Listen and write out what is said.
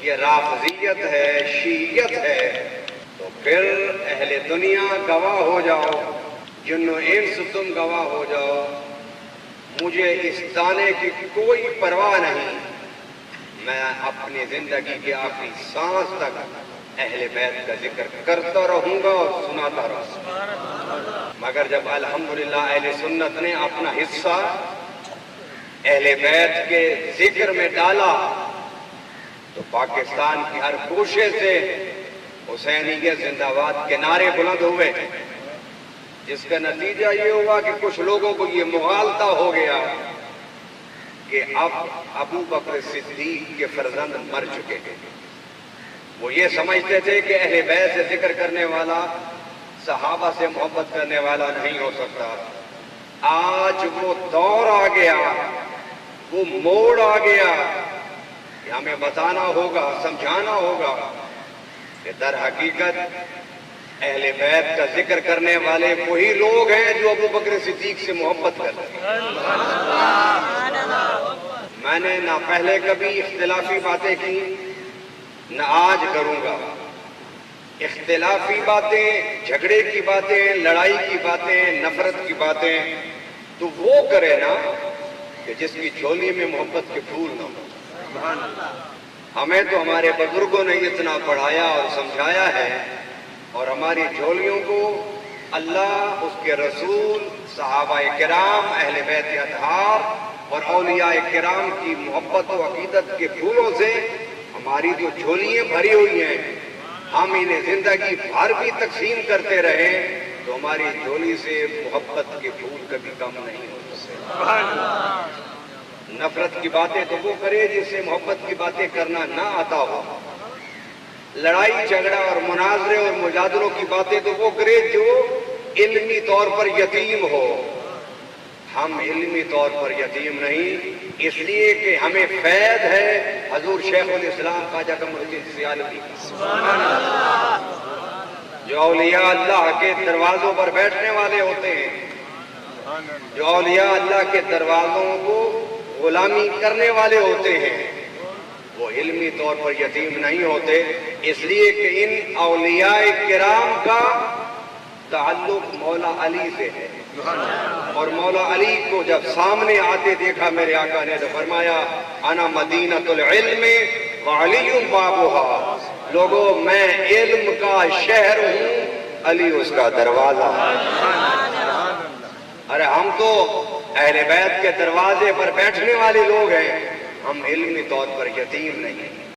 یہ رافضیت ہے، شیعیت ہے، تو پھر اہل دنیا گواہ ہو جاؤ، جن و انس تم گواہ ہو جاؤ، مجھے اس دانے کی کوئی پرواہ نہیں، میں اپنی زندگی کے آخری سانس تک اہل بیت کا ذکر کرتا رہوں گا اور سناتا رہوں گا۔ مگر جب الحمدللہ اہل سنت نے اپنا حصہ اہل بیت کے ذکر میں ڈالا تو پاکستان کی ہر گوشے سے حسینیت زندہ باد کے نعرے بلند ہوئے، جس کا نتیجہ یہ ہوا کہ کچھ لوگوں کو یہ مغالطہ ہو گیا کہ اب ابو بکر صدیق کے فرزند مر چکے ہیں۔ وہ یہ سمجھتے تھے کہ اہل بیت سے ذکر کرنے والا صحابہ سے محبت کرنے والا نہیں ہو سکتا۔ آج وہ دور آ گیا، وہ موڑ آ گیا کہ ہمیں بتانا ہوگا، سمجھانا ہوگا کہ در حقیقت اہل بیت کا ذکر کرنے والے وہی لوگ ہیں جو ابو بکر صدیق سے محبت کرتے ہیں۔ میں نے نہ پہلے کبھی اختلافی باتیں کی، نہ آج کروں گا۔ اختلافی باتیں، جھگڑے کی باتیں، لڑائی کی باتیں، نفرت کی باتیں تو وہ کرے نا کہ جس کی جھولی میں محبت کے پھول نہ ہو۔ ہمیں تو ہمارے بزرگوں نے اتنا پڑھایا اور سمجھایا ہے، اور ہماری جھولیوں کو اللہ، اس کے رسول، صحابہ کرام، اہل بیت اطہار اور اولیاء کرام کی محبت و عقیدت کے پھولوں سے ہماری جو جھولیاں بھری ہوئی ہیں، ہم انہیں زندگی بھر بھی تقسیم کرتے رہیں تو ہماری جھولی سے محبت کے پھول کبھی کم نہیں ہو سکتے۔ نفرت کی باتیں تو وہ کرے جس سے محبت کی باتیں کرنا نہ آتا ہو۔ لڑائی جھگڑا اور مناظرے اور مجادلوں کی باتیں تو وہ کرے جو علمی طور پر یتیم ہو۔ ہم علمی طور پر یتیم نہیں، اس لیے کہ ہمیں فیض ہے حضور شیخ الاسلام خواجہ قمر الدین سیالوی کا، جو اولیاء اللہ کے دروازوں پر بیٹھنے والے ہوتے ہیں، جو اولیاء اللہ کے دروازوں کو غلامی کرنے والے ہوتے ہیں، وہ علمی طور پر یتیم نہیں ہوتے، اس لیے کہ ان اولیاء کرام کا تعلق مولا علی سے ہے، اور مولا علی کو جب سامنے آتے دیکھا میرے آقا نے تو فرمایا انا مدینۃ العلم وعلی بابھا، لوگوں میں علم کا شہر ہوں، علی اس کا دروازہ۔ ارے ہم تو اہل بیت کے دروازے پر بیٹھنے والے لوگ ہیں، ہم علمی طور پر یتیم نہیں۔